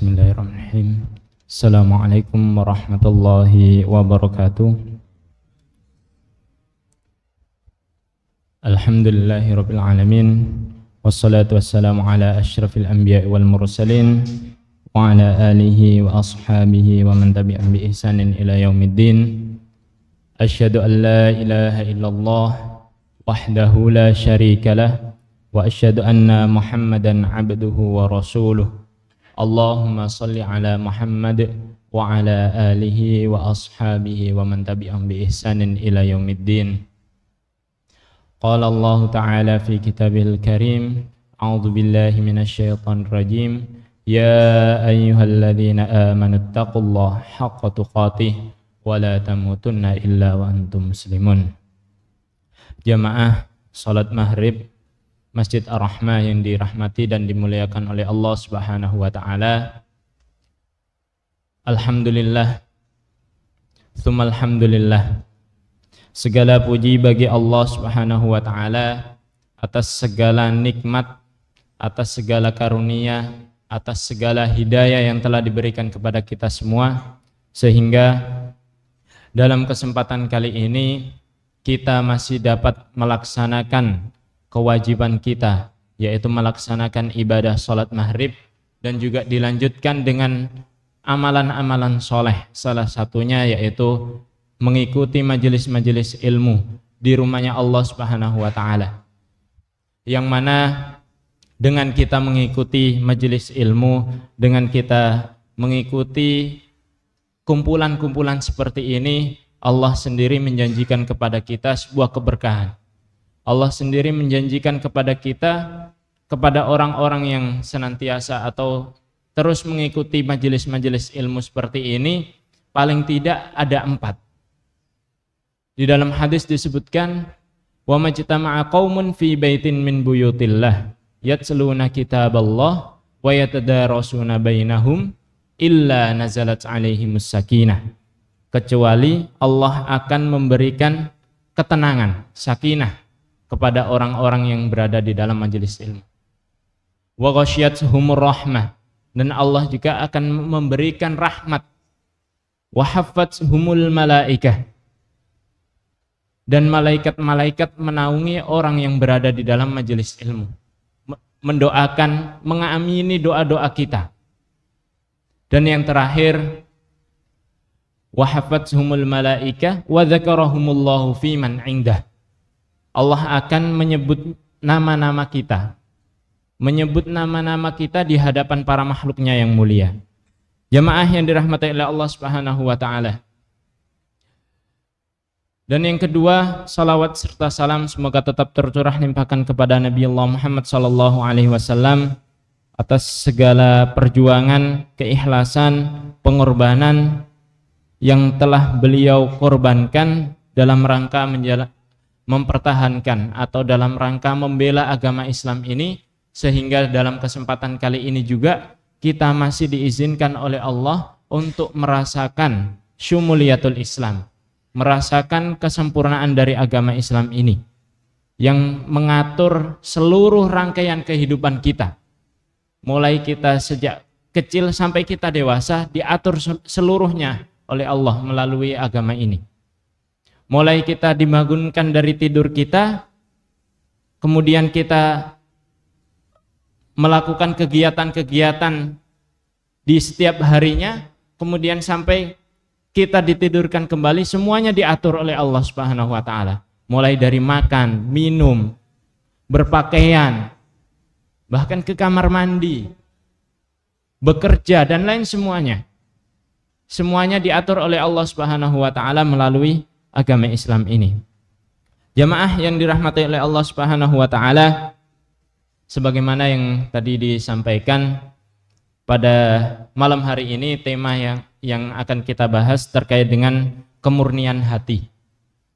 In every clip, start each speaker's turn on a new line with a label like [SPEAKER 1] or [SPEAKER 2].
[SPEAKER 1] Bismillahirrahmanirrahim. Assalamualaikum warahmatullahi wabarakatuh. Alhamdulillahirabbil alamin. Wassalatu wassalamu ala asyrafil anbiya'i wal mursalin wa ala alihi wa ashabihi wa man tabi'ahum bi ihsanin ila yaumiddin. Asyhadu an la ilaha illallah wahdahu la syarikalah wa asyhadu anna Muhammadan abduhu wa rasuluh. Allahumma salli ala Muhammad wa ala alihi wa ashabihi wa man tabi'ahum bi ihsanin ila yaumiddin. Qala Allah Ta'ala fi kitabihil karim, a'udzu billahi minasy syaithanir rajim. Ya ayyuhalladzina amanu taqullaha haqqa tuqatih wa la tamutunna illa wa antum muslimun. Jamaah salat maghrib Masjid Ar-Rahmah yang dirahmati dan dimuliakan oleh Allah Subhanahu wa taala. Alhamdulillah. Tsumma alhamdulillah. Segala puji bagi Allah Subhanahu wa taala atas segala nikmat, atas segala karunia, atas segala hidayah yang telah diberikan kepada kita semua, sehingga dalam kesempatan kali ini kita masih dapat melaksanakan kewajiban kita, yaitu melaksanakan ibadah sholat maghrib, dan juga dilanjutkan dengan amalan-amalan soleh, salah satunya yaitu mengikuti majelis-majelis ilmu di rumahnya Allah Subhanahu wa ta'ala, yang mana dengan kita mengikuti majelis ilmu, dengan kita mengikuti kumpulan-kumpulan seperti ini, Allah sendiri menjanjikan kepada kita sebuah keberkahan. Allah sendiri menjanjikan kepada kita, kepada orang-orang yang senantiasa atau terus mengikuti majelis-majelis ilmu seperti ini, paling tidak ada 4. Di dalam hadis disebutkan, wa majtama'a qaumun fi baitin min buyutillah yatsluna kitaballah wa yatadarasuna bainahum illa nazalat alaihimus sakinah. Kecuali Allah akan memberikan ketenangan, sakinah kepada orang-orang yang berada di dalam majelis ilmu. Wa ghasyiyatuhumur rahmah, dan Allah juga akan memberikan rahmat. Wa haffathumul malaikah, dan malaikat-malaikat menaungi orang yang berada di dalam majelis ilmu, mendoakan, mengamini doa-doa kita. Dan yang terakhir, wa haffathumul malaikah wa dzakarahumullahu fi man 'indah. Allah akan menyebut nama-nama kita, menyebut nama-nama kita di hadapan para makhluknya yang mulia. Jamaah yang dirahmati oleh Allah Subhanahu wa ta'ala. Dan yang kedua, salawat serta salam semoga tetap tercurah limpahkan kepada Nabi Allah Muhammad sallallahu alaihi wasallam atas segala perjuangan, keikhlasan, pengorbanan yang telah beliau korbankan dalam rangka mempertahankan atau dalam rangka membela agama Islam ini, sehingga dalam kesempatan kali ini juga kita masih diizinkan oleh Allah untuk merasakan syumuliyatul Islam, merasakan kesempurnaan dari agama Islam ini yang mengatur seluruh rangkaian kehidupan kita, mulai kita sejak kecil sampai kita dewasa, diatur seluruhnya oleh Allah melalui agama ini. Mulai kita dibangunkan dari tidur kita, kemudian kita melakukan kegiatan-kegiatan di setiap harinya, kemudian sampai kita ditidurkan kembali, semuanya diatur oleh Allah Subhanahu wa ta'ala. Mulai dari makan, minum, berpakaian, bahkan ke kamar mandi, bekerja, dan lain semuanya. Semuanya diatur oleh Allah Subhanahu wa ta'ala melalui agama Islam ini. Jamaah yang dirahmati oleh Allah Subhanahu wa ta'ala, sebagaimana yang tadi disampaikan, pada malam hari ini tema yang akan kita bahas terkait dengan kemurnian hati.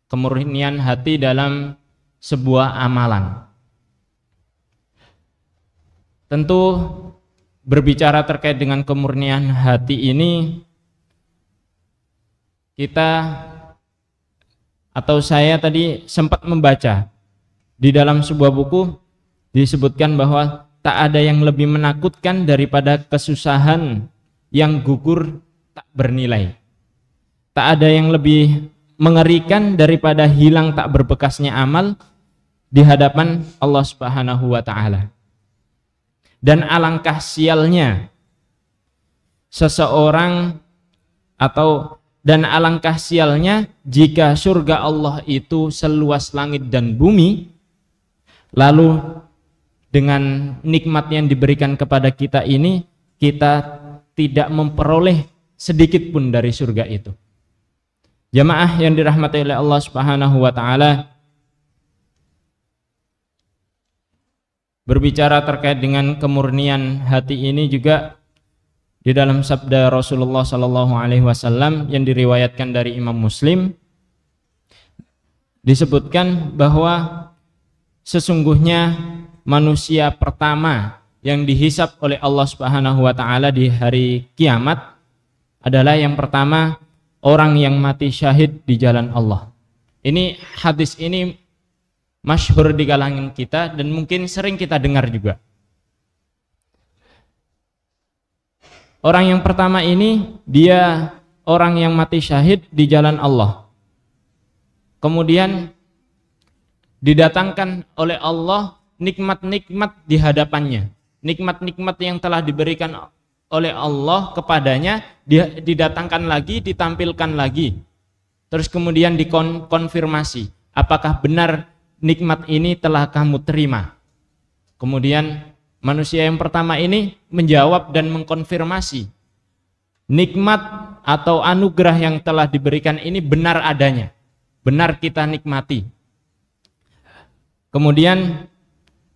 [SPEAKER 1] Kemurnian hati dalam sebuah amalan. Tentu berbicara terkait dengan kemurnian hati ini, saya tadi sempat membaca di dalam sebuah buku disebutkan bahwa tak ada yang lebih menakutkan daripada kesusahan yang gugur tak bernilai. Tak ada yang lebih mengerikan daripada hilang tak berbekasnya amal di hadapan Allah Subhanahu wa taala. Dan alangkah sialnya seseorang dan alangkah sialnya jika surga Allah itu seluas langit dan bumi, lalu dengan nikmat yang diberikan kepada kita ini, kita tidak memperoleh sedikit pun dari surga itu. Jamaah yang dirahmati oleh Allah Subhanahu wa taala, berbicara terkait dengan kemurnian hati ini juga di dalam sabda Rasulullah sallallahu alaihi wasallam yang diriwayatkan dari Imam Muslim, disebutkan bahwa sesungguhnya manusia pertama yang dihisab oleh Allah Subhanahu wa taala di hari kiamat adalah yang pertama orang yang mati syahid di jalan Allah. Ini hadis ini masyhur di kalangan kita dan mungkin sering kita dengar juga. Orang yang pertama ini dia orang yang mati syahid di jalan Allah. Kemudian didatangkan oleh Allah nikmat-nikmat di hadapannya. Nikmat-nikmat yang telah diberikan oleh Allah kepadanya didatangkan lagi, ditampilkan lagi. Terus kemudian dikonfirmasi, apakah benar nikmat ini telah kamu terima? Kemudian manusia yang pertama ini menjawab dan mengkonfirmasi, nikmat atau anugerah yang telah diberikan ini benar adanya, benar kita nikmati. Kemudian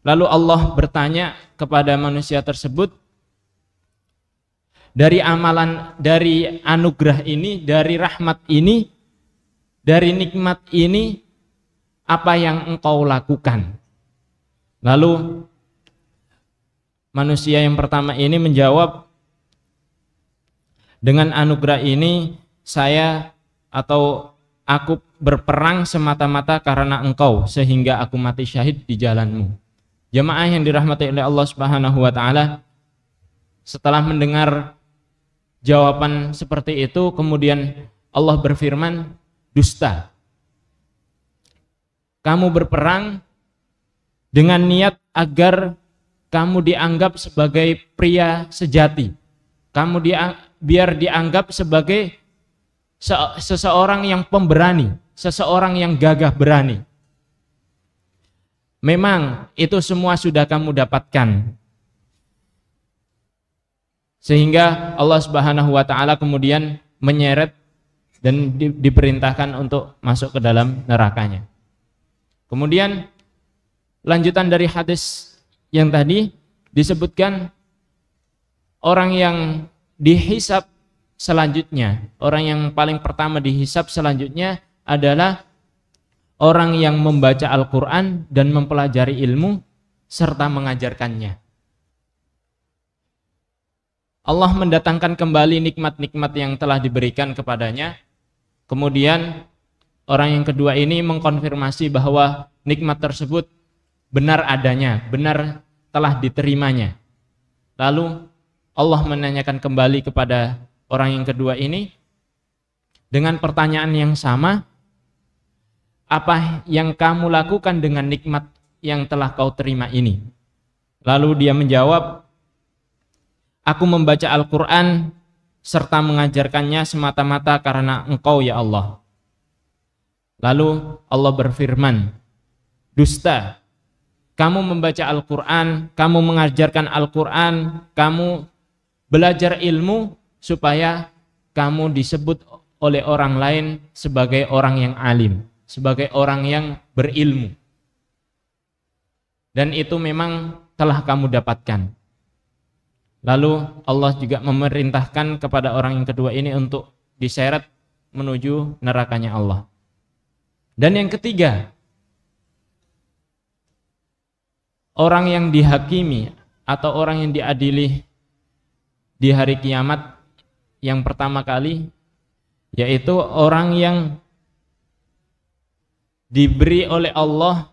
[SPEAKER 1] lalu Allah bertanya kepada manusia tersebut, dari amalan, dari anugerah ini, dari rahmat ini, dari nikmat ini, apa yang engkau lakukan? Lalu manusia yang pertama ini menjawab, dengan anugerah ini saya atau aku berperang semata-mata karena engkau sehingga aku mati syahid di jalanmu. Jamaah yang dirahmati oleh Allah Subhanahu wa taala, setelah mendengar jawaban seperti itu, kemudian Allah berfirman, dusta. Kamu berperang dengan niat agar kamu dianggap sebagai pria sejati. Kamu biar dianggap sebagai seseorang yang pemberani, seseorang yang gagah berani. Memang itu semua sudah kamu dapatkan. Sehingga Allah Subhanahu wa taala kemudian menyeret dan diperintahkan untuk masuk ke dalam nerakanya. Kemudian lanjutan dari hadis yang tadi disebutkan, orang yang dihisab selanjutnya, orang yang paling pertama dihisab selanjutnya adalah orang yang membaca Al-Quran dan mempelajari ilmu serta mengajarkannya. Allah mendatangkan kembali nikmat-nikmat yang telah diberikan kepadanya. Kemudian orang yang kedua ini mengkonfirmasi bahwa nikmat tersebut benar adanya, benar telah diterimanya. Lalu Allah menanyakan kembali kepada orang yang kedua ini dengan pertanyaan yang sama, apa yang kamu lakukan dengan nikmat yang telah kau terima ini? Lalu dia menjawab, aku membaca Al-Quran serta mengajarkannya semata-mata karena engkau ya Allah. Lalu Allah berfirman, dusta, kamu membaca Al-Quran, kamu mengajarkan Al-Quran, kamu belajar ilmu supaya kamu disebut oleh orang lain sebagai orang yang alim, sebagai orang yang berilmu. Dan itu memang telah kamu dapatkan. Lalu Allah juga memerintahkan kepada orang yang kedua ini untuk diseret menuju nerakanya Allah. Dan yang ketiga, orang yang dihakimi atau orang yang diadili di hari kiamat yang pertama kali, yaitu orang yang diberi oleh Allah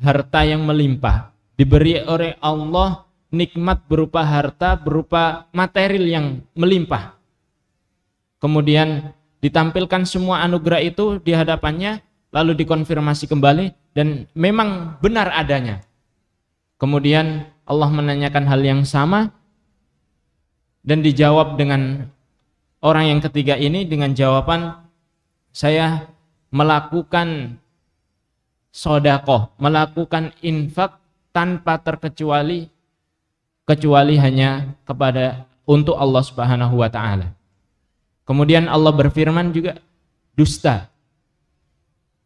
[SPEAKER 1] harta yang melimpah, diberi oleh Allah nikmat berupa harta, berupa material yang melimpah. Kemudian ditampilkan semua anugerah itu di hadapannya, lalu dikonfirmasi kembali dan memang benar adanya. Kemudian Allah menanyakan hal yang sama dan dijawab dengan orang yang ketiga ini dengan jawaban, saya melakukan sedekah, melakukan infak tanpa terkecuali hanya kepada untuk Allah Subhanahu wa taala. Kemudian Allah berfirman juga, dusta.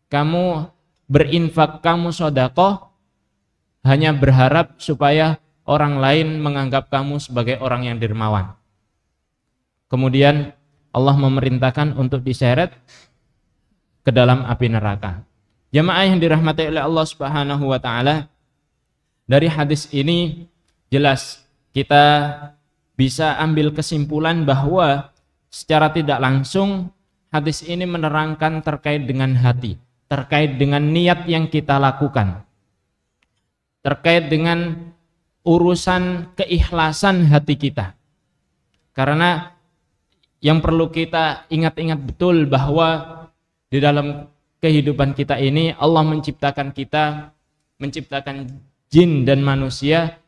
[SPEAKER 1] Kamu berinfak, kamu sedekah hanya berharap supaya orang lain menganggap kamu sebagai orang yang dermawan. Kemudian Allah memerintahkan untuk diseret ke dalam api neraka. Jamaah yang dirahmati oleh Allah Subhanahu wa taala, dari hadis ini jelas kita bisa ambil kesimpulan bahwa secara tidak langsung hadis ini menerangkan terkait dengan hati, terkait dengan niat yang kita lakukan, terkait dengan urusan keikhlasan hati kita. Karena yang perlu kita ingat-ingat betul bahwa di dalam kehidupan kita ini Allah menciptakan kita, menciptakan jin dan manusia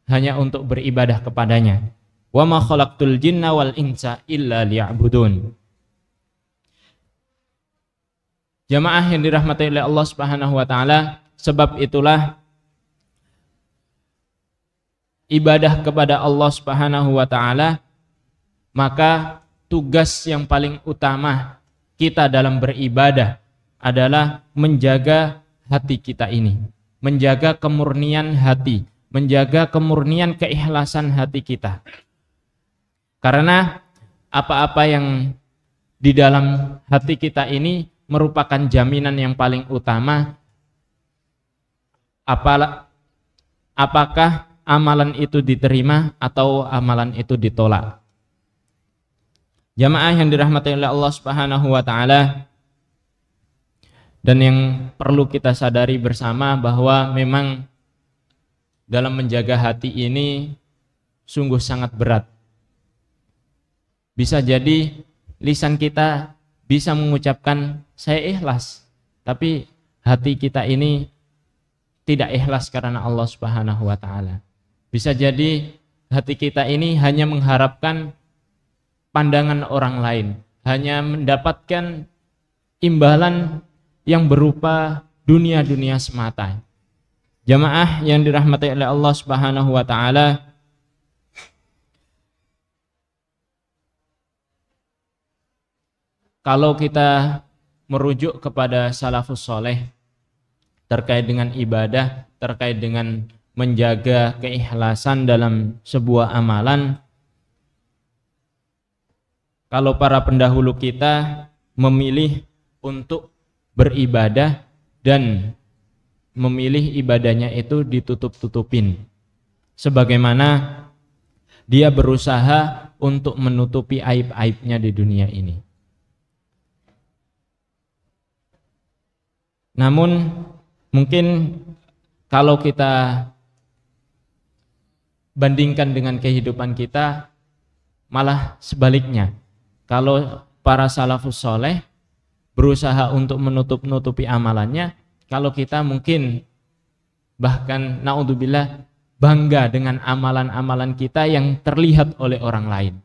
[SPEAKER 1] hanya untuk beribadah kepadanya. Wa ma khalaqtul jinna wal insa illa liya'budun. Jamaah yang dirahmati oleh Allah Subhanahu wa taala, sebab itulah ibadah kepada Allah Subhanahu wa taala, maka tugas yang paling utama kita dalam beribadah adalah menjaga hati kita ini, menjaga kemurnian hati, menjaga kemurnian keikhlasan hati kita. Karena apa-apa yang di dalam hati kita ini merupakan jaminan yang paling utama apakah amalan itu diterima atau amalan itu ditolak. Jamaah yang dirahmati oleh Allah Subhanahu wa taala, dan yang perlu kita sadari bersama bahwa memang dalam menjaga hati ini sungguh sangat berat. Bisa jadi lisan kita bisa mengucapkan saya ikhlas, tapi hati kita ini tidak ikhlas karena Allah Subhanahu wa taala. Bisa jadi hati kita ini hanya mengharapkan pandangan orang lain, hanya mendapatkan imbalan yang berupa dunia-dunia semata. Jamaah yang dirahmati oleh Allah Subhanahu wa taala, kalau kita merujuk kepada salafus soleh terkait dengan ibadah, terkait dengan menjaga keikhlasan dalam sebuah amalan, kalau para pendahulu kita memilih untuk beribadah dan memilih ibadahnya itu ditutup-tutupin, sebagaimana dia berusaha untuk menutupi aib-aibnya di dunia ini. Namun mungkin kalau kita bandingkan dengan kehidupan kita, malah sebaliknya. Kalau para salafus soleh berusaha untuk menutup-nutupi amalannya, kalau kita mungkin bahkan naudzubillah bangga dengan amalan-amalan kita yang terlihat oleh orang lain.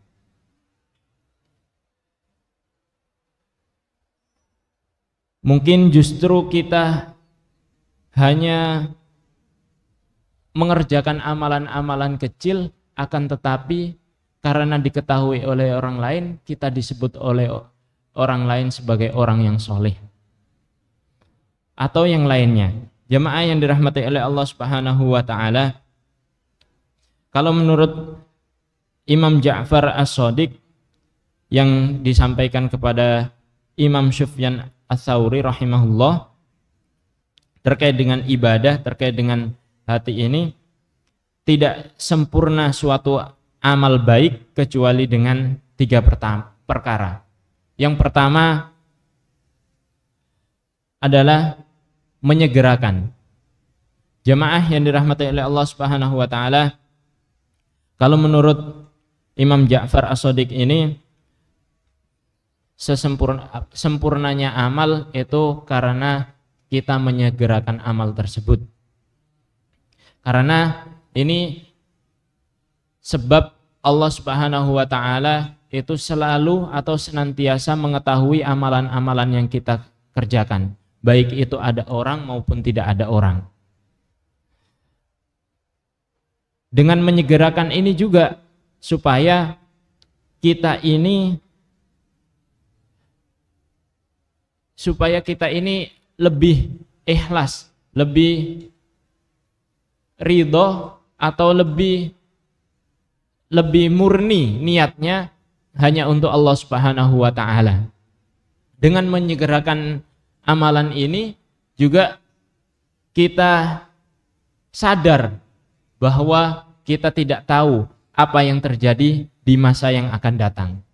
[SPEAKER 1] Mungkin justru kita hanya mengerjakan amalan-amalan kecil, akan tetapi karena diketahui oleh orang lain, kita disebut oleh orang lain sebagai orang yang soleh atau yang lainnya. Jamaah yang dirahmati oleh Allah Subhanahu wa taala, kalau menurut Imam Ja'far As-Shadiq yang disampaikan kepada Imam Sufyan Ats-Tsauri rahimahullah terkait dengan ibadah, terkait dengan hati ini, tidak sempurna suatu amal baik kecuali dengan 3 perkara. Yang pertama adalah menyegerakan. Jamaah yang dirahmati oleh Allah Subhanahu wa taala, Kalau menurut Imam Ja'far As-Shadiq ini, sempurnanya amal itu karena kita menyegerakan amal tersebut. Karena ini sebab Allah Subhanahu wa taala itu selalu atau senantiasa mengetahui amalan-amalan yang kita kerjakan, baik itu ada orang maupun tidak ada orang. Dengan menyegerakan ini juga supaya kita ini lebih ikhlas, lebih ridho, atau lebih murni niatnya hanya untuk Allah Subhanahu wa taala. Dengan menyegerakan amalan ini juga kita sadar bahwa kita tidak tahu apa yang terjadi di masa yang akan datang.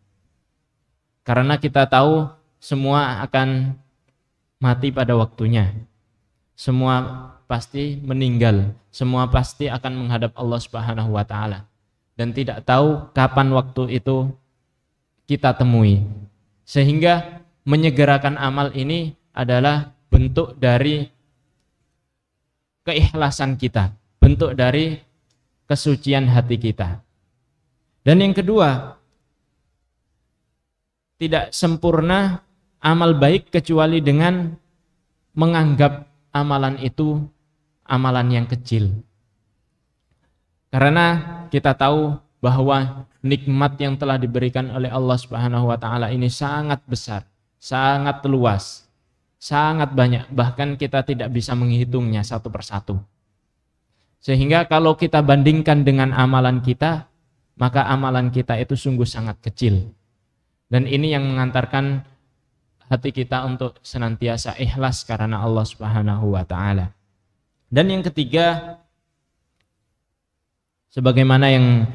[SPEAKER 1] Karena kita tahu semua akan mati pada waktunya. Semua pasti meninggal, semua pasti akan menghadap Allah Subhanahu wa taala. Dan tidak tahu kapan waktu itu kita temui. Sehingga menyegerakan amal ini adalah bentuk dari keikhlasan kita, bentuk dari kesucian hati kita. Dan yang kedua, tidak sempurna amal baik kecuali dengan menganggap amalan itu amalan yang kecil. Karena kita tahu bahwa nikmat yang telah diberikan oleh Allah Subhanahu wa taala ini sangat besar, sangat luas, sangat banyak, bahkan kita tidak bisa menghitungnya satu persatu. Sehingga kalau kita bandingkan dengan amalan kita, maka amalan kita itu sungguh sangat kecil. Dan ini yang mengantarkan hati kita untuk senantiasa ikhlas karena Allah Subhanahu wa taala. Dan yang ketiga, sebagaimana yang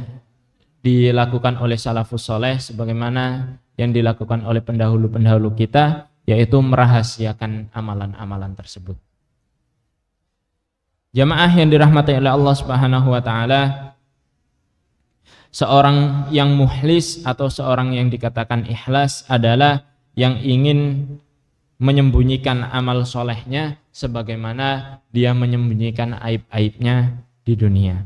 [SPEAKER 1] dilakukan oleh salafus saleh, sebagaimana yang dilakukan oleh pendahulu-pendahulu kita, yaitu merahasiakan amalan-amalan tersebut. Jamaah yang dirahmati oleh Allah Subhanahu wa taala, seorang yang mukhlis atau seorang yang dikatakan ikhlas adalah yang ingin menyembunyikan amal solehnya sebagaimana dia menyembunyikan aib-aibnya di dunia.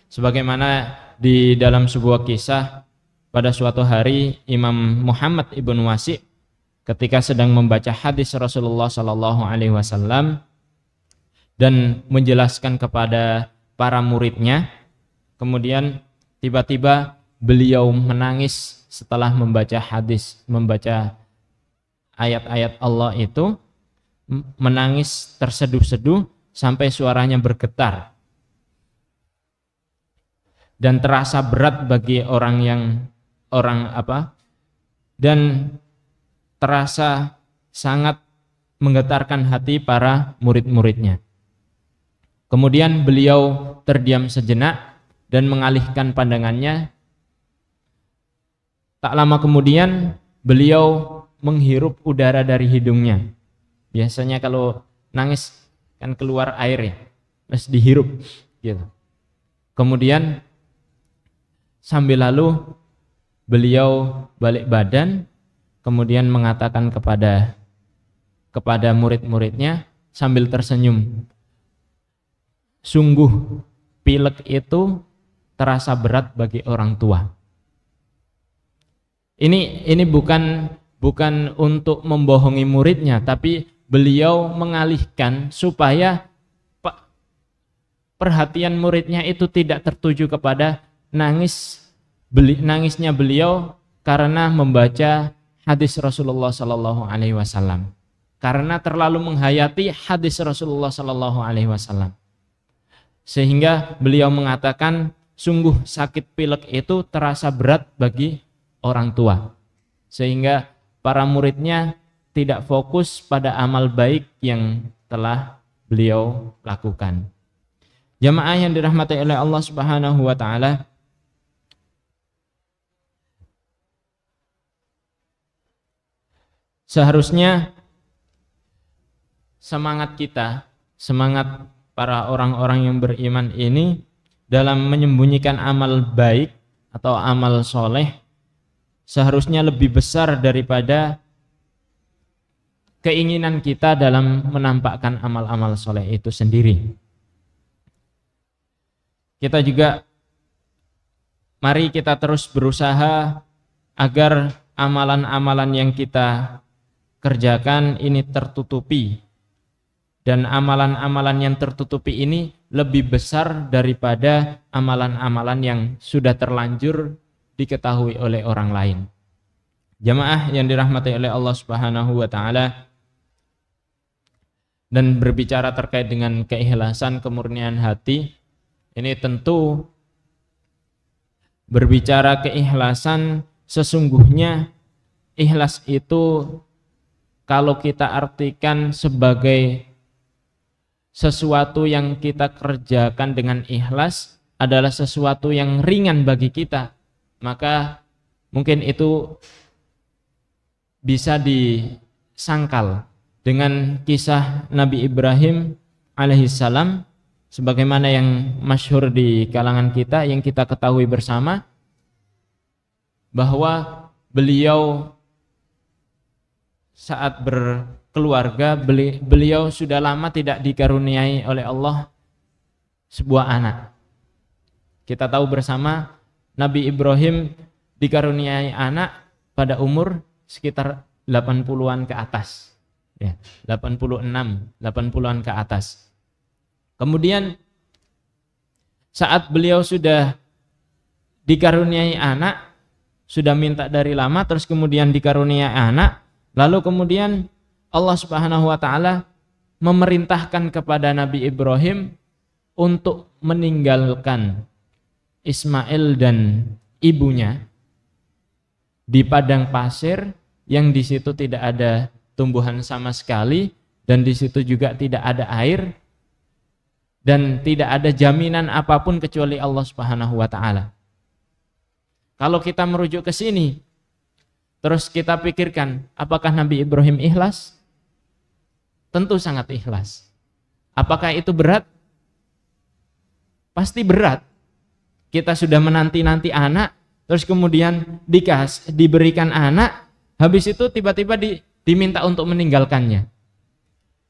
[SPEAKER 1] Sebagaimana di dalam sebuah kisah, pada suatu hari Imam Muhammad ibn Wasi' ketika sedang membaca hadis Rasulullah sallallahu alaihi wasallam dan menjelaskan kepada para muridnya, kemudian tiba-tiba beliau menangis setelah membaca hadis, membaca ayat-ayat Allah itu, menangis terseduh-seduh sampai suaranya bergetar. Dan terasa berat bagi dan terasa sangat menggetarkan hati para murid-muridnya. Kemudian beliau terdiam sejenak dan mengalihkan pandangannya. Tak lama kemudian beliau menghirup udara dari hidungnya. Biasanya kalau nangis kan keluar air ya, terus dihirup gitu. Kemudian sambil lalu beliau balik badan, kemudian mengatakan kepada murid-muridnya sambil tersenyum, sungguh pilek itu terasa berat bagi orang tua. Ini bukan untuk membohongi muridnya, tapi beliau mengalihkan supaya perhatian muridnya itu tidak tertuju kepada nangisnya beliau karena membaca hadis Rasulullah sallallahu alaihi wasallam, karena terlalu menghayati hadis Rasulullah sallallahu alaihi wasallam. Sehingga beliau mengatakan sungguh sakit pilek itu terasa berat bagi orang tua, sehingga para muridnya tidak fokus pada amal baik yang telah beliau lakukan. Jamaah yang dirahmati oleh Allah Subhanahu wa taala, seharusnya semangat kita, semangat para orang-orang yang beriman ini dalam menyembunyikan amal baik atau amal soleh seharusnya lebih besar daripada keinginan kita dalam menampakkan amal-amal soleh itu sendiri. Kita juga, mari kita terus berusaha agar amalan-amalan yang kita kerjakan ini tertutupi, dan amalan-amalan yang tertutupi ini lebih besar daripada amalan-amalan yang sudah terlanjur diketahui oleh orang lain. Jamaah yang dirahmati oleh Allah Subhanahu wa taala, dan berbicara terkait dengan keikhlasan, kemurnian hati, ini tentu berbicara keikhlasan, sesungguhnya ikhlas itu kalau kita artikan sebagai sesuatu yang kita kerjakan dengan ikhlas adalah sesuatu yang ringan bagi kita, maka mungkin itu bisa disangkal dengan kisah Nabi Ibrahim alaihissalam, sebagaimana yang masyhur di kalangan kita, yang kita ketahui bersama, bahwa beliau saat berkeluarga, beliau sudah lama tidak dikaruniai oleh Allah sebuah anak. Kita tahu bersama Nabi Ibrahim dikaruniai anak pada umur sekitar 80-an ke atas, ya, 86, 80-an ke atas. Kemudian saat beliau sudah dikaruniai anak, sudah minta dari lama, terus kemudian dikaruniai anak, lalu kemudian Allah Subhanahu wa taala memerintahkan kepada Nabi Ibrahim untuk meninggalkan Ismail dan ibunya di padang pasir yang di situ tidak ada tumbuhan sama sekali, dan di situ juga tidak ada air, dan tidak ada jaminan apapun kecuali Allah Subhanahu wa taala. Kalau kita merujuk ke sini, terus kita pikirkan, apakah Nabi Ibrahim ikhlas? Tentu sangat ikhlas. Apakah itu berat? Pasti berat. Kita sudah menanti-nanti anak, terus kemudian diberikan anak, habis itu tiba-tiba diminta untuk meninggalkannya.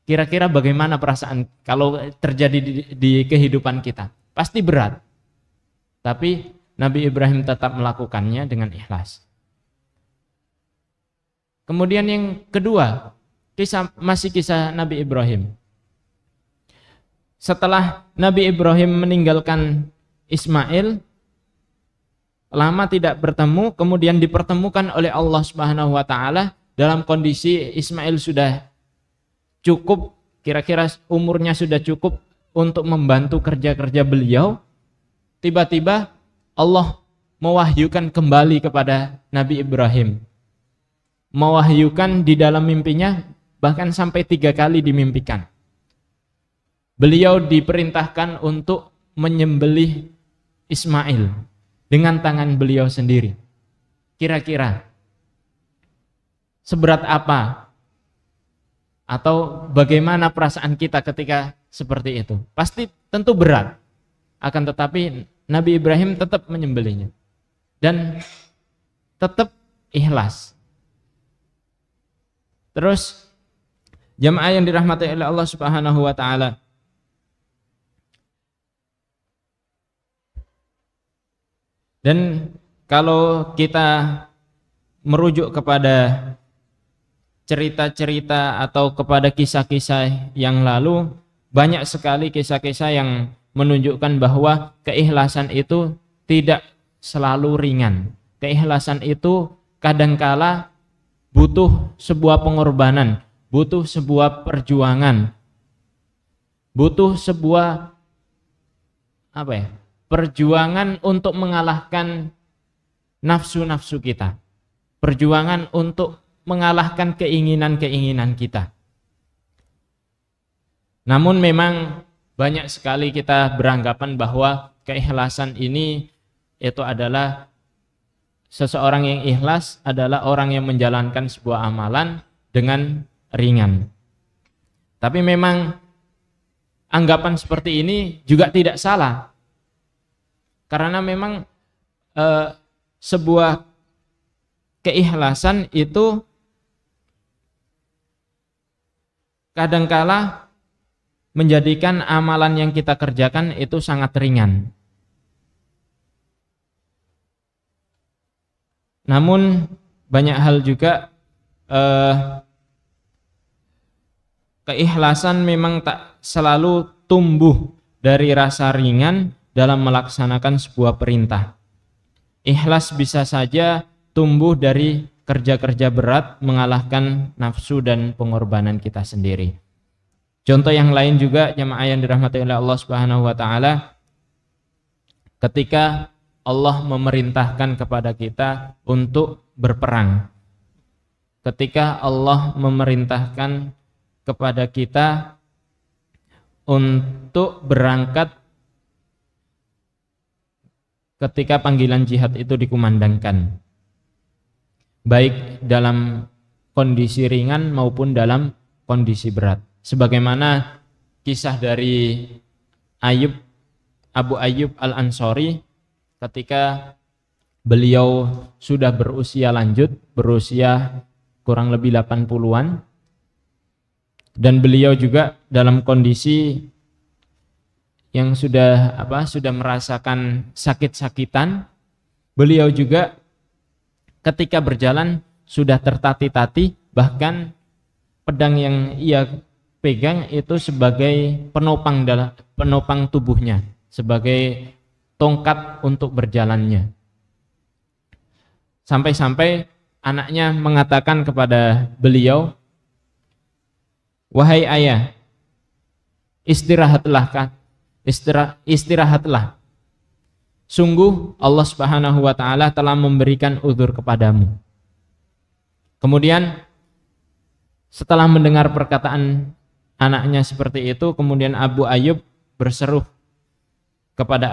[SPEAKER 1] Kira-kira bagaimana perasaan kalau terjadi di kehidupan kita? Pasti berat. Tapi Nabi Ibrahim tetap melakukannya dengan ikhlas. Kemudian yang kedua, masih kisah Nabi Ibrahim. Setelah Nabi Ibrahim meninggalkan Ismail, lama tidak bertemu, kemudian dipertemukan oleh Allah Subhanahu wa taala dalam kondisi Ismail sudah cukup, kira-kira umurnya sudah cukup untuk membantu kerja-kerja beliau. Tiba-tiba Allah mewahyukan kembali kepada Nabi Ibrahim, mewahyukan di dalam mimpinya, bahkan sampai 3 kali dimimpikan. Beliau diperintahkan untuk menyembelih Ismail dengan tangan beliau sendiri. Kira-kira seberat apa atau bagaimana perasaan kita ketika seperti itu? Pasti tentu berat. Akan tetapi Nabi Ibrahim tetap menyembelihnya dan tetap ikhlas. Terus jamaah yang dirahmati oleh Allah Subhanahu wa taala, dan kalau kita merujuk kepada cerita-cerita atau kepada kisah-kisah yang lalu, banyak sekali kisah-kisah yang menunjukkan bahwa keikhlasan itu tidak selalu ringan. Keikhlasan itu kadangkala butuh sebuah pengorbanan, butuh sebuah perjuangan, butuh sebuah perjuangan untuk mengalahkan nafsu-nafsu kita, perjuangan untuk mengalahkan keinginan-keinginan kita. Namun memang banyak sekali kita beranggapan bahwa keikhlasan ini itu adalah seseorang yang ikhlas adalah orang yang menjalankan sebuah amalan dengan ringan. Tapi memang anggapan seperti ini juga tidak salah. Karena memang sebuah keikhlasan itu kadangkala menjadikan amalan yang kita kerjakan itu sangat ringan. Namun banyak hal juga keikhlasan memang tak selalu tumbuh dari rasa ringan dalam melaksanakan sebuah perintah. Ikhlas bisa saja tumbuh dari kerja-kerja berat mengalahkan nafsu dan pengorbanan kita sendiri. Contoh yang lain juga jamaah yang dirahmati oleh Allah Subhanahu wa taala, ketika Allah memerintahkan kepada kita untuk berperang. Ketika Allah memerintahkan kepada kita untuk berangkat ketika panggilan jihad itu dikumandangkan, baik dalam kondisi ringan maupun dalam kondisi berat. Sebagaimana kisah dari Abu Ayyub Al-Ansari ketika beliau sudah berusia lanjut, berusia kurang lebih 80-an, dan beliau juga dalam kondisi yang sudah merasakan sakit-sakitan. Beliau juga ketika berjalan sudah tertati-tati, bahkan pedang yang ia pegang itu sebagai penopang tubuhnya, sebagai tongkat untuk berjalannya. Sampai-sampai anaknya mengatakan kepada beliau, "Wahai ayah, istirahatlah. Sungguh Allah Subhanahu wa taala telah memberikan uzur kepadamu." Kemudian setelah mendengar perkataan anaknya seperti itu, kemudian Abu Ayyub berseru kepada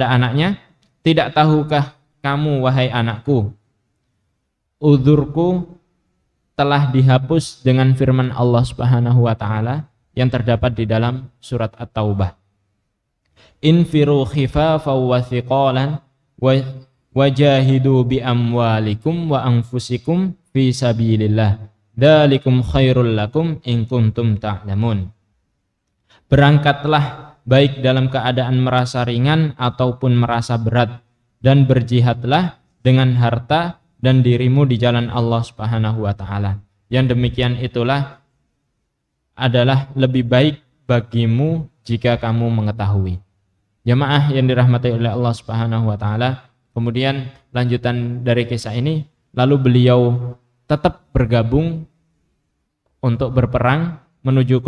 [SPEAKER 1] anaknya, "Tidak tahukah kamu, wahai anakku, uzurku telah dihapus dengan firman Allah Subhanahu wa taala yang terdapat di dalam surat At-Taubah. Infiru khifafan wa thiqalan wajahidu bi amwalikum wa anfusikum fi sabilillah. Dzalikum khairul lakum in kuntum ta'lamun." Berangkatlah baik dalam keadaan merasa ringan ataupun merasa berat, dan berjihadlah dengan harta dan dirimu di jalan Allah Subhanahu wa taala. Yang demikian itulah adalah lebih baik bagimu jika kamu mengetahui. Jamaah yang dirahmati oleh Allah Subhanahu wa taala, kemudian lanjutan dari kisah ini, lalu beliau tetap bergabung untuk berperang menuju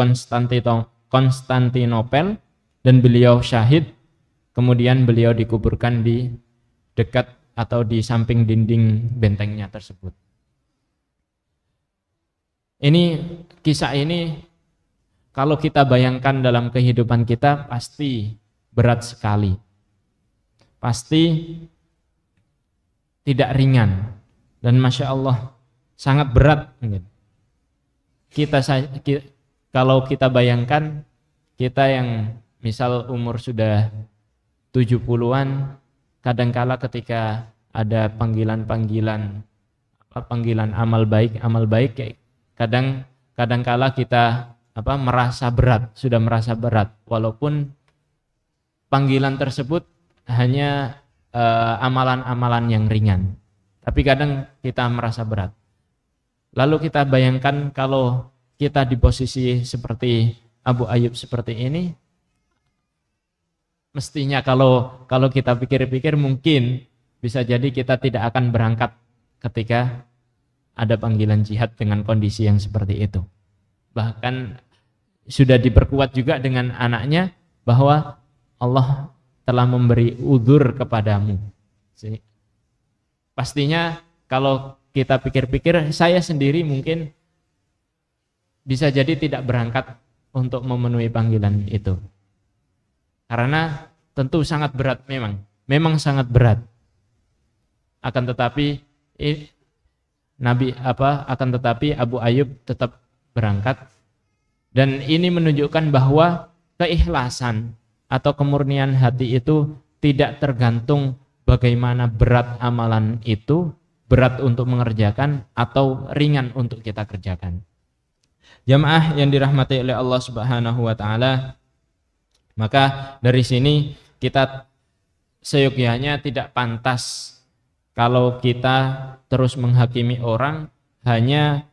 [SPEAKER 1] Konstantinopel, dan beliau syahid. Kemudian beliau dikuburkan di dekat atau di samping dinding bentengnya tersebut. Kisah ini kalau kita bayangkan dalam kehidupan kita pasti berat sekali, pasti tidak ringan, dan Masya Allah sangat berat. Kalau kita bayangkan, kita yang misal umur sudah 70-an, kadangkala ketika ada panggilan amal baik, kadangkala kita sudah merasa berat, walaupun panggilan tersebut hanya amalan-amalan yang ringan, tapi kadang kita merasa berat. Lalu kita bayangkan kalau kita di posisi seperti Abu Ayyub seperti ini, mestinya kalau kita pikir-pikir mungkin bisa jadi kita tidak akan berangkat ketika ada panggilan jihad dengan kondisi yang seperti itu. Bahkan sudah diperkuat juga dengan anaknya bahwa Allah telah memberi uzur kepadamu. Pastinya kalau kita pikir-pikir, saya sendiri mungkin bisa jadi tidak berangkat untuk memenuhi panggilan itu. Karena tentu sangat berat, memang sangat berat. Akan tetapi Abu Ayyub tetap berangkat, dan ini menunjukkan bahwa keikhlasan atau kemurnian hati itu tidak tergantung bagaimana berat amalan itu, berat untuk mengerjakan atau ringan untuk kita kerjakan. Jamaah yang dirahmati oleh Allah Subhanahu wa taala, maka dari sini kita seyogyanya tidak pantas kalau kita terus menghakimi orang hanya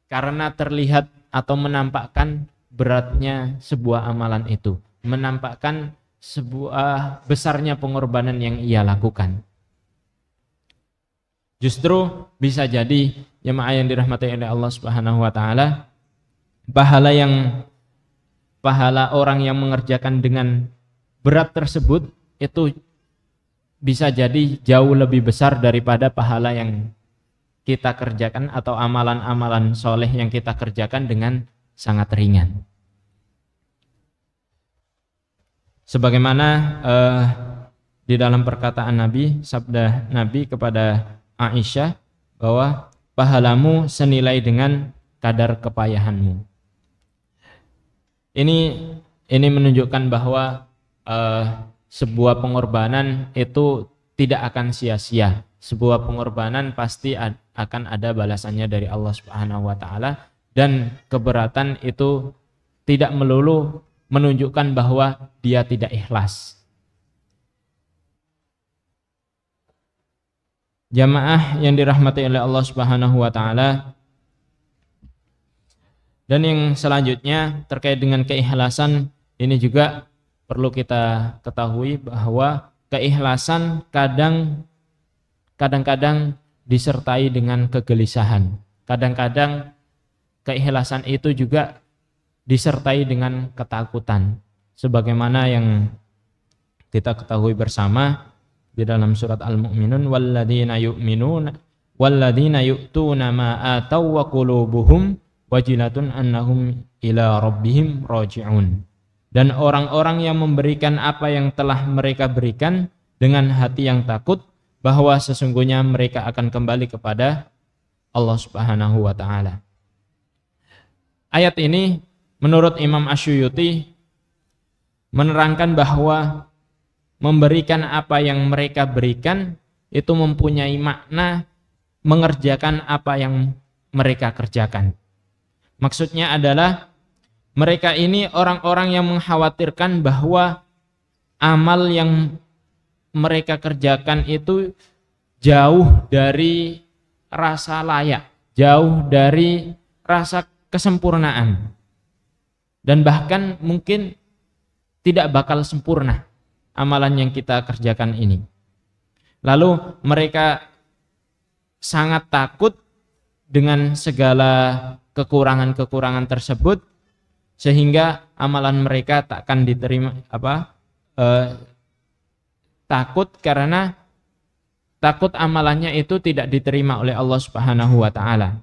[SPEAKER 1] karena terlihat atau menampakkan beratnya sebuah amalan itu, menampakkan sebuah besarnya pengorbanan yang ia lakukan. Justru bisa jadi jemaah yang dirahmati oleh Allah Subhanahu wa taala, pahala orang yang mengerjakan dengan berat tersebut itu bisa jadi jauh lebih besar daripada pahala yang kita kerjakan atau amalan-amalan soleh yang kita kerjakan dengan sangat ringan. Sebagaimana di dalam perkataan Nabi, sabda Nabi kepada Aisyah bahwa pahalamu senilai dengan kadar kepayahanmu. Ini menunjukkan bahwa sebuah pengorbanan itu tidak akan sia-sia. Sebuah pengorbanan pasti akan ada balasannya dari Allah Subhanahu wa taala, dan keberatan itu tidak melulu menunjukkan bahwa dia tidak ikhlas. Jamaah yang dirahmati oleh Allah Subhanahu wa taala, dan yang selanjutnya terkait dengan keikhlasan, ini juga perlu kita ketahui bahwa keikhlasan kadang-kadang disertai dengan kegelisahan. Kadang-kadang keikhlasan itu juga disertai dengan ketakutan. Sebagaimana yang kita ketahui bersama di dalam surat Al-Mu'minun, walladzina yu'tuna ma ataw wa qulubuhum wajilatun annahum ila rabbihim raji'un. Dan orang-orang yang memberikan apa yang telah mereka berikan dengan hati yang takut bahwa sesungguhnya mereka akan kembali kepada Allah Subhanahu wa taala. Ayat ini menurut Imam Asyuyuti menerangkan bahwa memberikan apa yang mereka berikan itu mempunyai makna mengerjakan apa yang mereka kerjakan. Maksudnya adalah mereka ini orang-orang yang mengkhawatirkan bahwa amal yang mereka kerjakan itu jauh dari rasa layak, jauh dari rasa kesempurnaan, dan bahkan mungkin tidak bakal sempurna amalan yang kita kerjakan ini. Lalu mereka sangat takut dengan segala kekurangan-kekurangan tersebut, sehingga amalan mereka takkan diterima. Takut karena takut amalannya itu tidak diterima oleh Allah Subhanahu wa taala.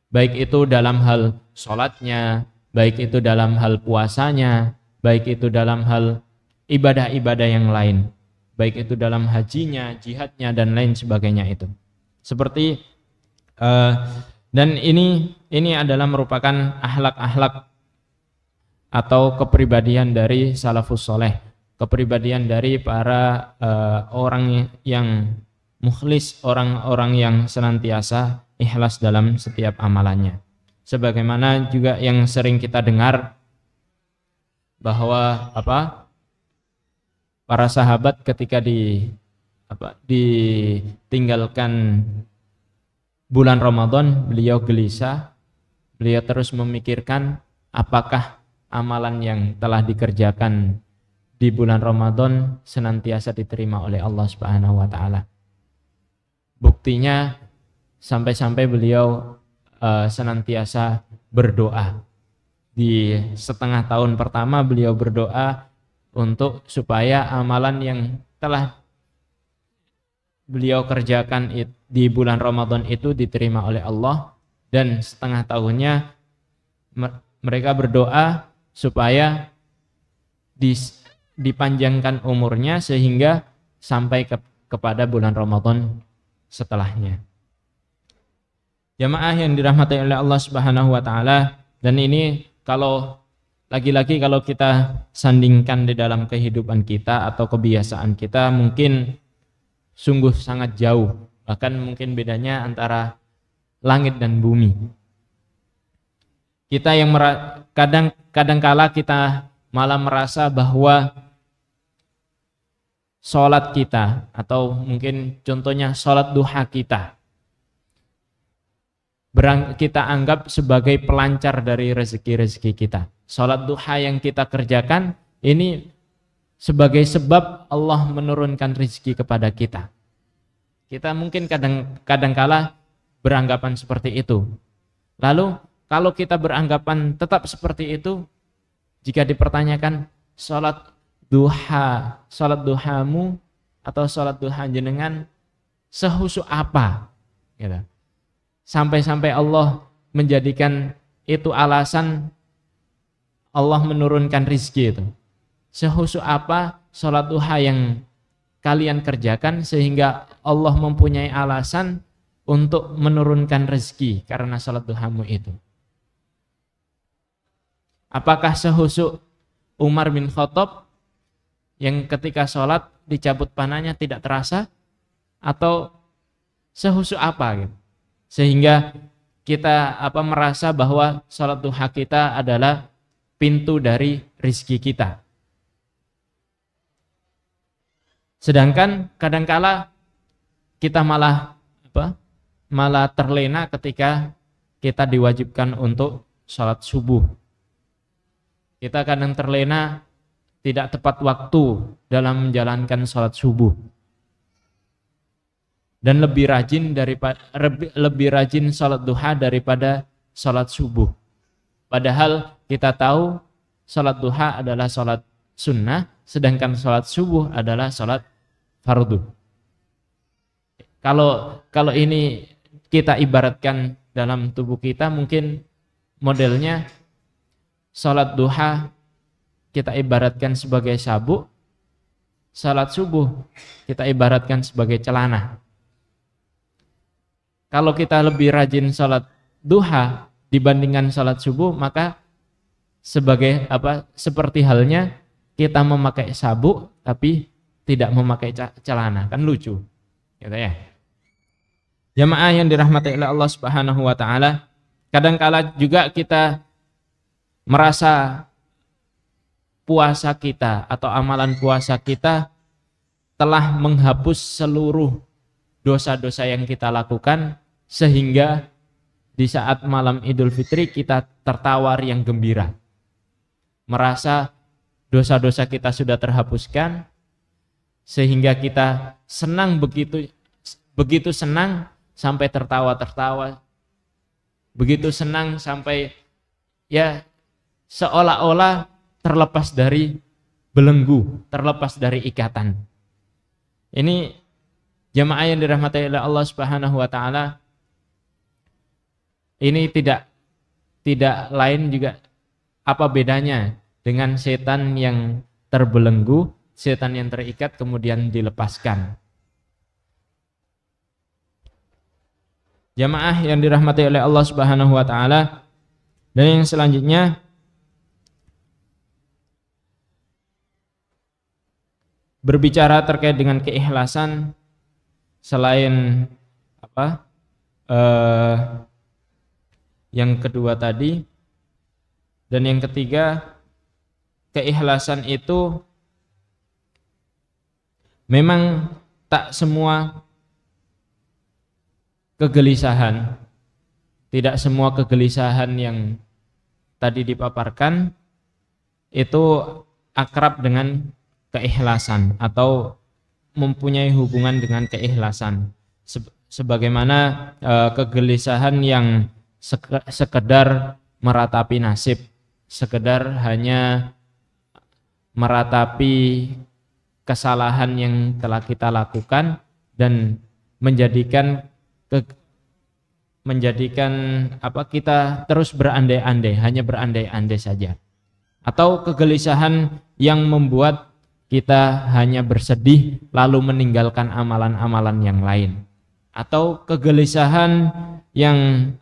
[SPEAKER 1] Baik itu dalam hal sholatnya, baik itu dalam hal puasanya, baik itu dalam hal ibadah-ibadah yang lain, baik itu dalam hajinya, jihadnya, dan lain sebagainya itu. Seperti dan ini adalah merupakan akhlak-akhlak atau kepribadian dari salafus soleh, kepribadian dari para orang yang mukhlis, orang-orang yang senantiasa ikhlas dalam setiap amalannya. Sebagaimana juga yang sering kita dengar bahwa para sahabat ketika ditinggalkan bulan Ramadan, beliau gelisah, beliau terus memikirkan apakah amalan yang telah dikerjakan di bulan Ramadan senantiasa diterima oleh Allah Subhanahu wa taala. Buktinya sampai-sampai beliau senantiasa berdoa. Di setengah tahun pertama beliau berdoa untuk supaya amalan yang telah beliau kerjakan di bulan Ramadan itu diterima oleh Allah, dan setengah tahunnya mereka berdoa supaya dipanjangkan umurnya sehingga sampai kepada bulan Ramadan setelahnya. Jamaah yang dirahmati oleh Allah Subhanahu wa taala, dan ini kalau lagi-lagi kalau kita sandingkan di dalam kehidupan kita atau kebiasaan kita mungkin sungguh sangat jauh, bahkan mungkin bedanya antara langit dan bumi. Kita yang kadang-kala kita malah merasa bahwa sholat kita atau mungkin contohnya sholat duha kita anggap sebagai pelancar dari rezeki-rezeki kita. Sholat duha yang kita kerjakan ini sebagai sebab Allah menurunkan rezeki kepada kita. Kita mungkin kadang-kala beranggapan seperti itu. Lalu kalau kita beranggapan tetap seperti itu, jika dipertanyakan sholat duhamu atau sholat duha jenengan sehusu apa? Gitu. Sampai-sampai Allah menjadikan itu alasan Allah menurunkan rizki itu. Sehusu apa sholat duha yang kalian kerjakan sehingga Allah mempunyai alasan untuk menurunkan rezeki karena sholat duhamu itu? Apakah sehusu Umar bin Khattab yang ketika sholat dicabut panahnya tidak terasa? Atau sehusu apa gitu? Sehingga kita merasa bahwa sholat duha kita adalah pintu dari rizki kita. Sedangkan kadangkala kita malah terlena ketika kita diwajibkan untuk sholat subuh. Kita kadang terlena tidak tepat waktu dalam menjalankan sholat subuh. Dan lebih rajin sholat duha daripada sholat subuh. Padahal kita tahu sholat duha adalah sholat sunnah, sedangkan sholat subuh adalah sholat fardu. Kalau ini kita ibaratkan dalam tubuh kita, mungkin modelnya sholat duha kita ibaratkan sebagai sabuk, sholat subuh kita ibaratkan sebagai celana. Kalau kita lebih rajin sholat duha dibandingkan sholat subuh, maka seperti halnya kita memakai sabuk tapi tidak memakai celana, kan lucu, gitu ya. Jamaah yang dirahmati oleh Allah Subhanahu wa taala, kadangkala juga kita merasa puasa kita atau amalan puasa kita telah menghapus seluruh dosa-dosa yang kita lakukan, sehingga di saat malam Idul Fitri kita tertawa riang gembira, merasa dosa-dosa kita sudah terhapuskan, sehingga kita senang, begitu senang sampai tertawa-tertawa, begitu senang sampai ya seolah-olah terlepas dari belenggu, terlepas dari ikatan. Ini jamaah yang dirahmati oleh Allah Subhanahu wa taala, ini tidak lain juga apa bedanya dengan setan yang terbelenggu, setan yang terikat kemudian dilepaskan. Jamaah yang dirahmati oleh Allah Subhanahu wa taala, dan yang selanjutnya berbicara terkait dengan keikhlasan, selain yang kedua tadi, dan yang ketiga, keikhlasan itu memang tak semua kegelisahan, tidak semua kegelisahan yang tadi dipaparkan itu akrab dengan keikhlasan atau mempunyai hubungan dengan keikhlasan. Sebagaimana kegelisahan yang sekedar meratapi nasib, sekedar hanya meratapi kesalahan yang telah kita lakukan dan menjadikan kita terus berandai-andai, hanya berandai-andai saja. Atau kegelisahan yang membuat kita hanya bersedih lalu meninggalkan amalan-amalan yang lain. Atau kegelisahan yang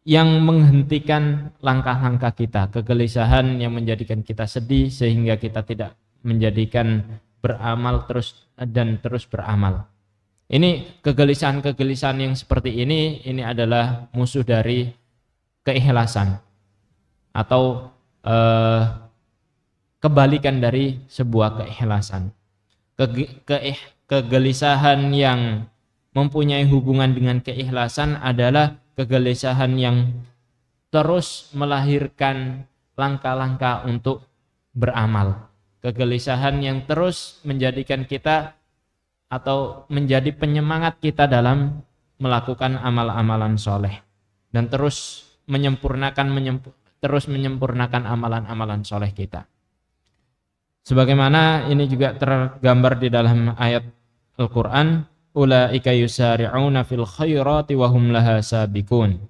[SPEAKER 1] yang menghentikan langkah-langkah kita, kegelisahan yang menjadikan kita sedih sehingga kita tidak menjadikan beramal terus beramal. Ini kegelisahan-kegelisahan yang seperti ini adalah musuh dari keikhlasan atau kebalikan dari sebuah keikhlasan. Kegelisahan yang mempunyai hubungan dengan keikhlasan adalah kegelisahan yang terus melahirkan langkah-langkah untuk beramal. Kegelisahan yang terus menjadikan kita atau menjadi penyemangat kita dalam melakukan amal-amalan soleh dan terus menyempurnakan amalan-amalan soleh kita. Sebagaimana ini juga tergambar di dalam ayat Al-Quran, ulaika yusari'una fil khairati wa hum laha sabiqun.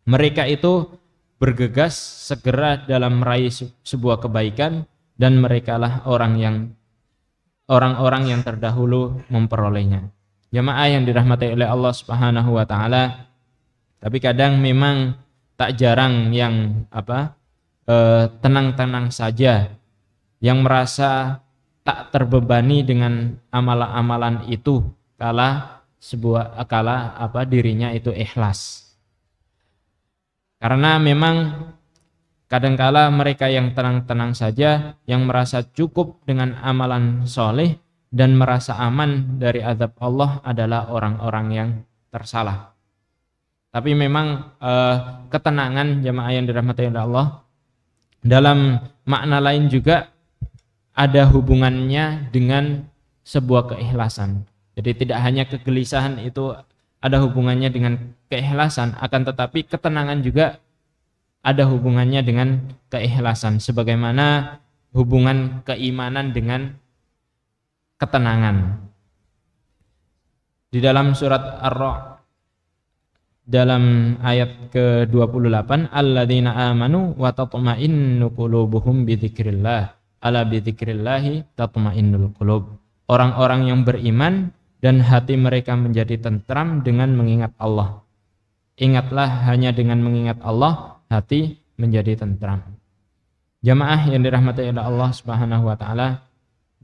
[SPEAKER 1] Mereka itu bergegas segera dalam meraih sebuah kebaikan dan merekalah orang-orang yang terdahulu memperolehnya. Jamaah yang dirahmati oleh Allah Subhanahu wa taala, tapi kadang memang tak jarang yang tenang-tenang saja, yang merasa tak terbebani dengan amalan-amalan itu kala dirinya itu ikhlas. Karena memang kadangkala mereka yang tenang-tenang saja, yang merasa cukup dengan amalan soleh dan merasa aman dari azab Allah adalah orang-orang yang tersalah. Tapi memang ketenangan jamaah yang dirahmati oleh Allah dalam makna lain juga ada hubungannya dengan sebuah keikhlasan. Jadi tidak hanya kegelisahan itu ada hubungannya dengan keikhlasan, akan tetapi ketenangan juga ada hubungannya dengan keikhlasan. Sebagaimana hubungan keimanan dengan ketenangan. Di dalam surat Ar-Ra'd dalam ayat ke-28, alladzina amanu wa tatma'innu qulubuhum bidzikrillah, ala bidzikrillahi tatma'innul qulub. Orang-orang yang beriman dan hati mereka menjadi tentram dengan mengingat Allah. Ingatlah, hanya dengan mengingat Allah hati menjadi tentram. Jamaah yang dirahmati oleh Allah Subhanahu wa taala,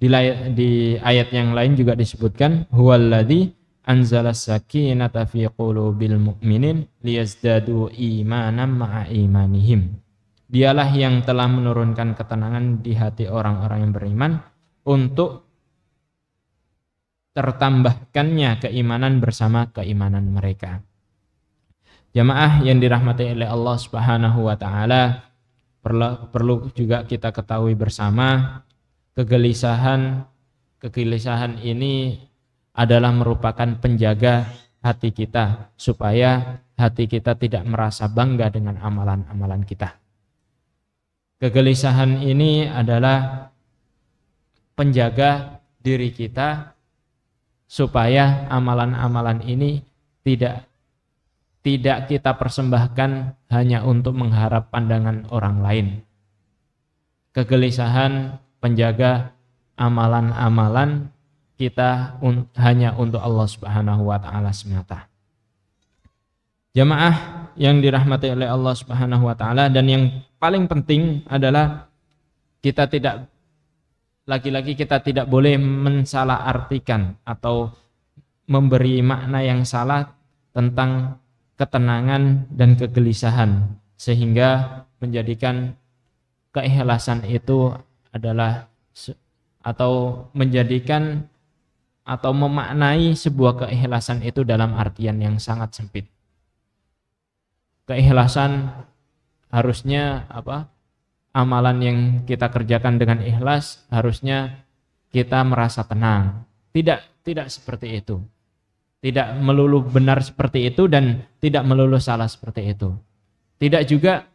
[SPEAKER 1] di ayat yang lain juga disebutkan huwallazi anzala sakinata fi qulubil mu'minin liyazdadu imanan ma'a imanihim. Dialah yang telah menurunkan ketenangan di hati orang-orang yang beriman untuk tertambahkannya keimanan bersama keimanan mereka. Jamaah yang dirahmati oleh Allah Subhanahu wa taala, perlu juga kita ketahui bersama kegelisahan ini adalah merupakan penjaga hati kita supaya hati kita tidak merasa bangga dengan amalan-amalan kita. Kegelisahan ini adalah penjaga diri kita supaya amalan-amalan ini tidak kita persembahkan hanya untuk mengharap pandangan orang lain. Kegelisahan penjaga amalan-amalan kita hanya untuk Allah Subhanahu wa taala semata. Jamaah yang dirahmati oleh Allah Subhanahu wa taala, dan yang paling penting adalah kita tidak boleh mensalahartikan atau memberi makna yang salah tentang ketenangan dan kegelisahan sehingga menjadikan keikhlasan itu adalah atau menjadikan atau memaknai sebuah keikhlasan itu dalam artian yang sangat sempit. Keikhlasan harusnya amalan yang kita kerjakan dengan ikhlas harusnya kita merasa tenang. Tidak seperti itu. Tidak melulu benar seperti itu dan tidak melulu salah seperti itu. Tidak juga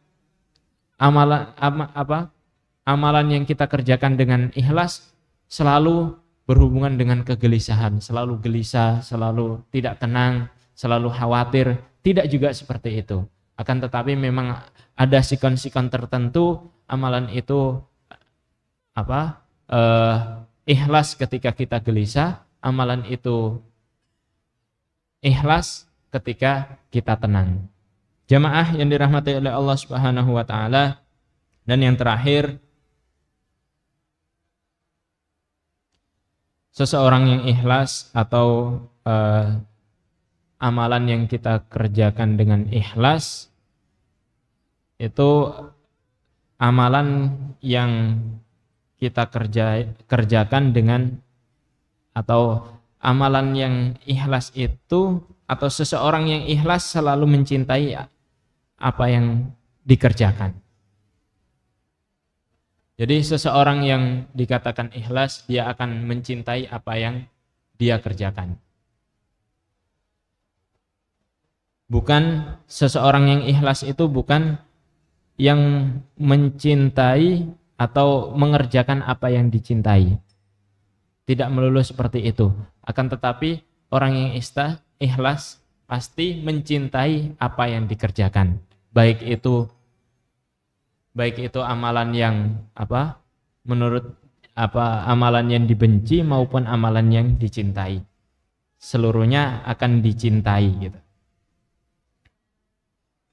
[SPEAKER 1] amalan yang kita kerjakan dengan ikhlas selalu berhubungan dengan kegelisahan, selalu gelisah, selalu tidak tenang, selalu khawatir. Tidak juga seperti itu. Akan tetapi memang ada sikon-sikon tertentu amalan itu ikhlas ketika kita gelisah, amalan itu ikhlas ketika kita tenang. Jamaah yang dirahmati oleh Allah Subhanahu wa taala, dan yang terakhir, seseorang yang ikhlas atau amalan yang kita kerjakan dengan ikhlas itu amalan yang kita kerjakan dengan, atau amalan yang ikhlas itu, atau seseorang yang ikhlas selalu mencintai apa yang dikerjakan. Jadi seseorang yang dikatakan ikhlas, dia akan mencintai apa yang dia kerjakan. Bukan seseorang yang ikhlas itu bukan yang mencintai atau mengerjakan apa yang dicintai. Tidak melulu seperti itu. Akan tetapi orang yang ikhlas pasti mencintai apa yang dikerjakan. Baik itu amalan yang menurut amalan yang dibenci maupun amalan yang dicintai. Seluruhnya akan dicintai gitu.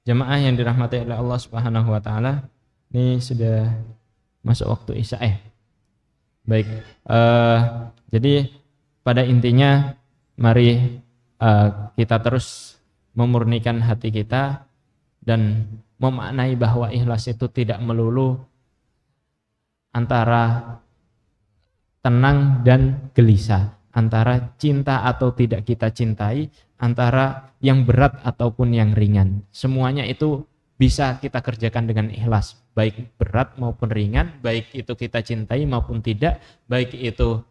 [SPEAKER 1] Jemaah yang dirahmati oleh Allah Subhanahu wa taala, ini sudah masuk waktu Isya. Baik. Jadi pada intinya mari kita terus memurnikan hati kita dan memaknai bahwa ikhlas itu tidak melulu antara tenang dan gelisah, antara cinta atau tidak kita cintai, antara yang berat ataupun yang ringan. Semuanya itu bisa kita kerjakan dengan ikhlas, baik berat maupun ringan, baik itu kita cintai maupun tidak, baik itu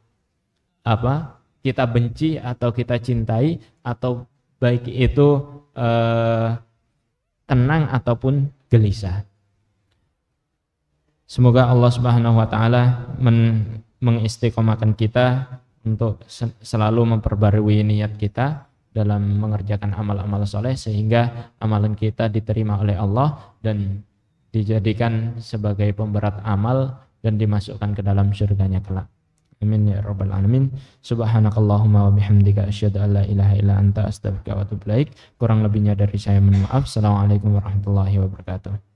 [SPEAKER 1] kita benci atau kita cintai, atau baik itu tenang ataupun gelisah. Semoga Allah Subhanahu wa taala mengistiqomahkan kita untuk selalu memperbarui niat kita dalam mengerjakan amal-amal soleh, sehingga amalan kita diterima oleh Allah dan dijadikan sebagai pemberat amal dan dimasukkan ke dalam surganya kelak. Amin ya rabbal alamin. Subhanakallahumma wa bihamdika asyhadu an la ilaha illa anta astaghfiruka wa atubu ilaik. Kurang lebihnya dari saya mohon maaf. Assalamualaikum warahmatullahi wabarakatuh.